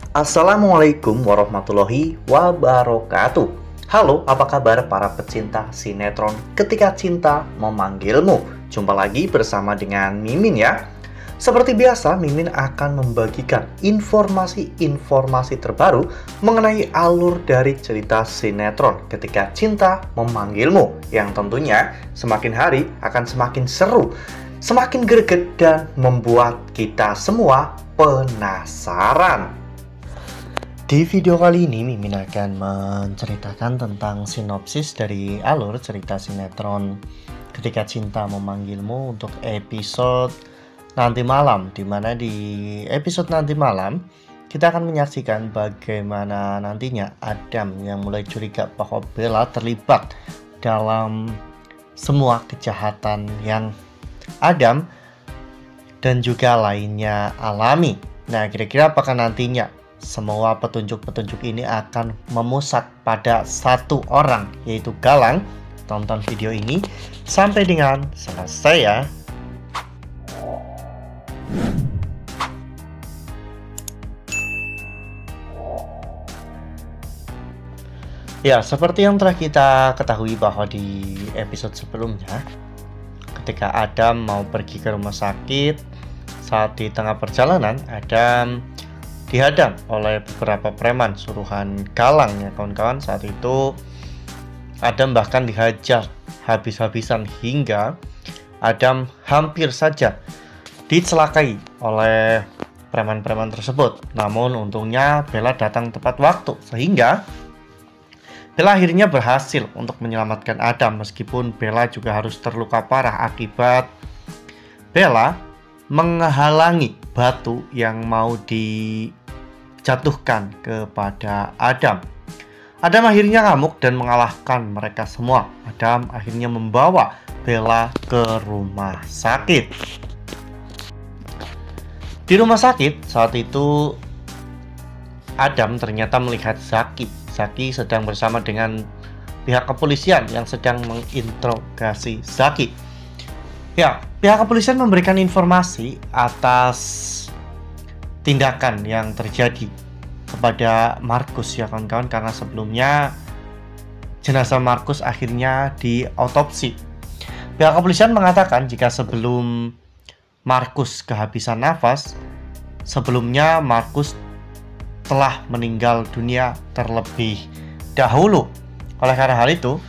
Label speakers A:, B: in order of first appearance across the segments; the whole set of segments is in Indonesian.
A: Assalamualaikum warahmatullahi wabarakatuh. Halo, apa kabar para pecinta sinetron Ketika Cinta Memanggilmu? Jumpa lagi bersama dengan Mimin ya. Seperti biasa, Mimin akan membagikan informasi-informasi terbaru mengenai alur dari cerita sinetron Ketika Cinta Memanggilmu, yang tentunya semakin hari akan semakin seru, semakin greget, dan membuat kita semua penasaran. Di video kali ini, Mimin akan menceritakan tentang sinopsis dari alur cerita sinetron Ketika Cinta Memanggilmu untuk episode nanti malam, dimana di episode nanti malam kita akan menyaksikan bagaimana nantinya Adam yang mulai curiga bahwa Bella terlibat dalam semua kejahatan yang Adam dan juga lainnya alami. Nah, kira-kira apakah nantinya semua petunjuk-petunjuk ini akan memusat pada satu orang, yaitu Galang? Tonton video ini sampai dengan selesai ya. Ya, seperti yang telah kita ketahui bahwa di episode sebelumnya, ketika Adam mau pergi ke rumah sakit, saat di tengah perjalanan, Adam dihadang oleh beberapa preman suruhan Galang ya kawan-kawan. Saat itu Adam bahkan dihajar habis-habisan hingga Adam hampir saja dicelakai oleh preman-preman tersebut. Namun untungnya Bella datang tepat waktu sehingga Bella akhirnya berhasil untuk menyelamatkan Adam, meskipun Bella juga harus terluka parah akibat Bella menghalangi batu yang mau dijatuhkan kepada Adam. Adam akhirnya ngamuk dan mengalahkan mereka semua. Adam akhirnya membawa Bella ke rumah sakit. Di rumah sakit saat itu Adam ternyata melihat Zaki. Zaki sedang bersama dengan pihak kepolisian yang sedang menginterogasi Zaki. Ya, pihak kepolisian memberikan informasi atas tindakan yang terjadi kepada Markus ya kawan-kawan, karena sebelumnya jenazah Markus akhirnya diautopsi. Pihak kepolisian mengatakan jika sebelum Markus kehabisan nafas, sebelumnya Markus telah meninggal dunia terlebih dahulu. Oleh karena hal itu,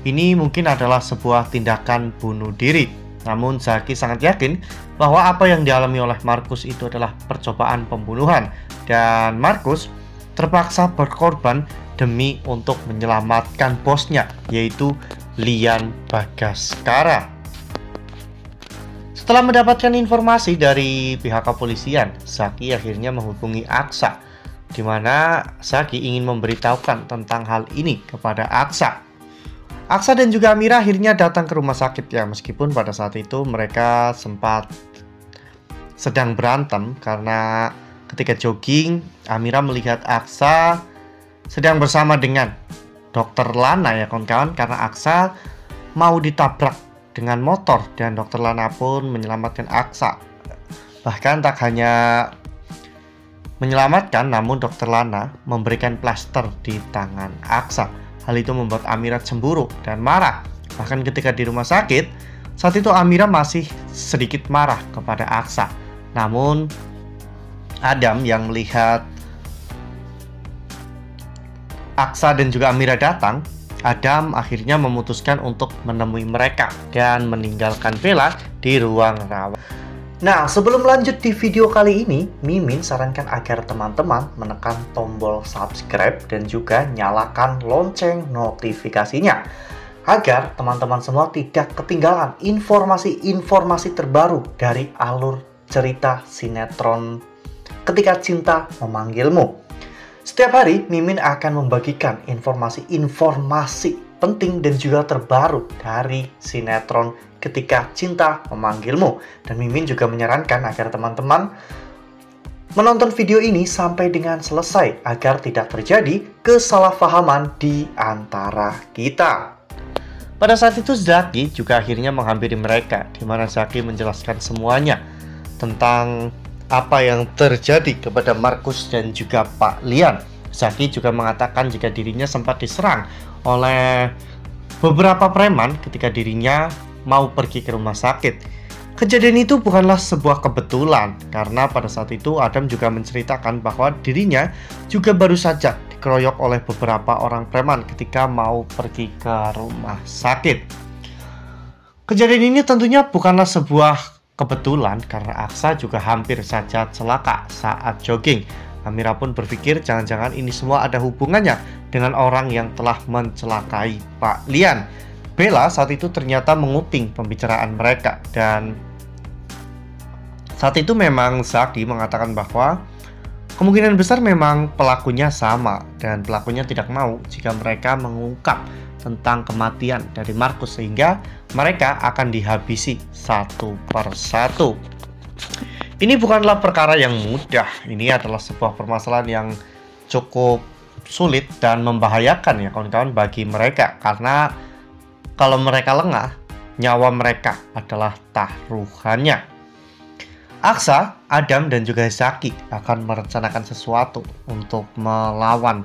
A: ini mungkin adalah sebuah tindakan bunuh diri. Namun Zaki sangat yakin bahwa apa yang dialami oleh Markus itu adalah percobaan pembunuhan, dan Markus terpaksa berkorban demi untuk menyelamatkan bosnya, yaitu Lian Bagaskara. Setelah mendapatkan informasi dari pihak kepolisian, Zaki akhirnya menghubungi Aksa, di mana Zaki ingin memberitahukan tentang hal ini kepada Aksa. Aksa dan juga Amira akhirnya datang ke rumah sakit ya, meskipun pada saat itu mereka sempat sedang berantem karena ketika jogging Amira melihat Aksa sedang bersama dengan Dokter Lana ya kawan-kawan, karena Aksa mau ditabrak dengan motor dan Dokter Lana pun menyelamatkan Aksa. Bahkan tak hanya menyelamatkan, namun Dokter Lana memberikan plaster di tangan Aksa. Hal itu membuat Amira cemburu dan marah. Bahkan ketika di rumah sakit, saat itu Amira masih sedikit marah kepada Aksa. Namun Adam yang melihat Aksa dan juga Amira datang, Adam akhirnya memutuskan untuk menemui mereka dan meninggalkan Bella di ruang rawat. Nah, sebelum lanjut di video kali ini, Mimin sarankan agar teman-teman menekan tombol subscribe dan juga nyalakan lonceng notifikasinya, agar teman-teman semua tidak ketinggalan informasi-informasi terbaru dari alur cerita sinetron Ketika Cinta Memanggilmu. Setiap hari, Mimin akan membagikan informasi-informasi penting dan juga terbaru dari sinetron Ketika Cinta Memanggilmu. Dan Mimin juga menyarankan agar teman-teman menonton video ini sampai dengan selesai agar tidak terjadi kesalahpahaman di antara kita. Pada saat itu Zaki juga akhirnya menghampiri mereka, di mana Zaki menjelaskan semuanya tentang apa yang terjadi kepada Markus dan juga Pak Lian. Zaki juga mengatakan jika dirinya sempat diserang oleh beberapa preman ketika dirinya mau pergi ke rumah sakit. Kejadian itu bukanlah sebuah kebetulan, karena pada saat itu Adam juga menceritakan bahwa dirinya juga baru saja dikeroyok oleh beberapa orang preman ketika mau pergi ke rumah sakit. Kejadian ini tentunya bukanlah sebuah kebetulan, karena Aksa juga hampir saja celaka saat jogging. Amira pun berpikir jangan-jangan ini semua ada hubungannya dengan orang yang telah mencelakai Pak Lian. Bella saat itu ternyata menguting pembicaraan mereka, dan saat itu memang Zaki mengatakan bahwa kemungkinan besar memang pelakunya sama, dan pelakunya tidak mau jika mereka mengungkap tentang kematian dari Markus, sehingga mereka akan dihabisi satu persatu. Ini bukanlah perkara yang mudah. Ini adalah sebuah permasalahan yang cukup sulit dan membahayakan ya kawan-kawan bagi mereka, karena kalau mereka lengah, nyawa mereka adalah taruhannya. Aksa, Adam, dan juga Zaki akan merencanakan sesuatu untuk melawan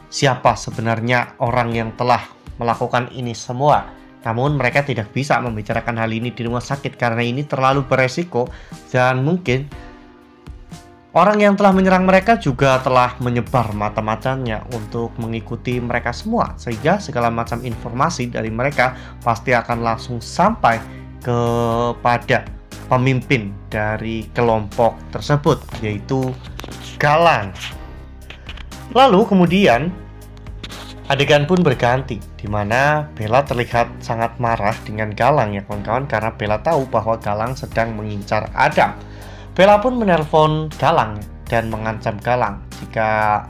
A: siapa sebenarnya orang yang telah melakukan ini semua. Namun mereka tidak bisa membicarakan hal ini di rumah sakit karena ini terlalu beresiko, dan mungkin orang yang telah menyerang mereka juga telah menyebar mata-matanya untuk mengikuti mereka semua, sehingga segala macam informasi dari mereka pasti akan langsung sampai kepada pemimpin dari kelompok tersebut, yaitu Galang. Lalu kemudian adegan pun berganti, di mana Bella terlihat sangat marah dengan Galang ya kawan-kawan, karena Bella tahu bahwa Galang sedang mengincar Adam. Bella pun menelpon Galang dan mengancam Galang jika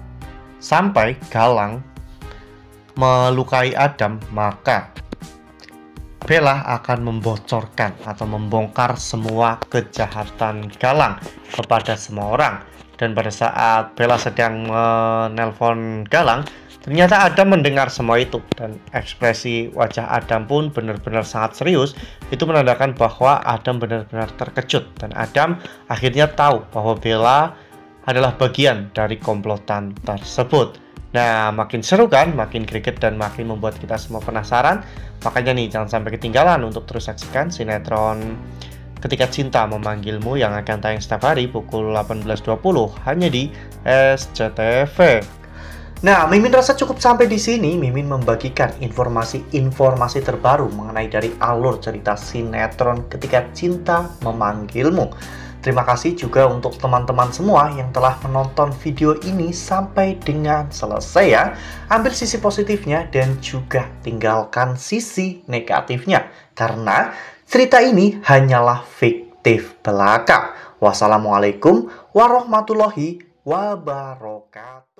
A: sampai Galang melukai Adam, maka Bella akan membocorkan atau membongkar semua kejahatan Galang kepada semua orang. Dan pada saat Bella sedang menelpon Galang, ternyata Adam mendengar semua itu, dan ekspresi wajah Adam pun benar-benar sangat serius. Itu menandakan bahwa Adam benar-benar terkejut, dan Adam akhirnya tahu bahwa Bella adalah bagian dari komplotan tersebut. Nah, makin seru kan, makin greget, dan makin membuat kita semua penasaran. Makanya nih, jangan sampai ketinggalan untuk terus saksikan sinetron Ketika Cinta Memanggilmu yang akan tayang setiap hari pukul 18.20 hanya di SCTV. Nah, Mimin rasa cukup sampai di sini. Mimin membagikan informasi-informasi terbaru mengenai dari alur cerita sinetron Ketika Cinta Memanggilmu. Terima kasih juga untuk teman-teman semua yang telah menonton video ini sampai dengan selesai ya. Ambil sisi positifnya dan juga tinggalkan sisi negatifnya, karena cerita ini hanyalah fiktif belaka. Wassalamualaikum warahmatullahi wabarakatuh.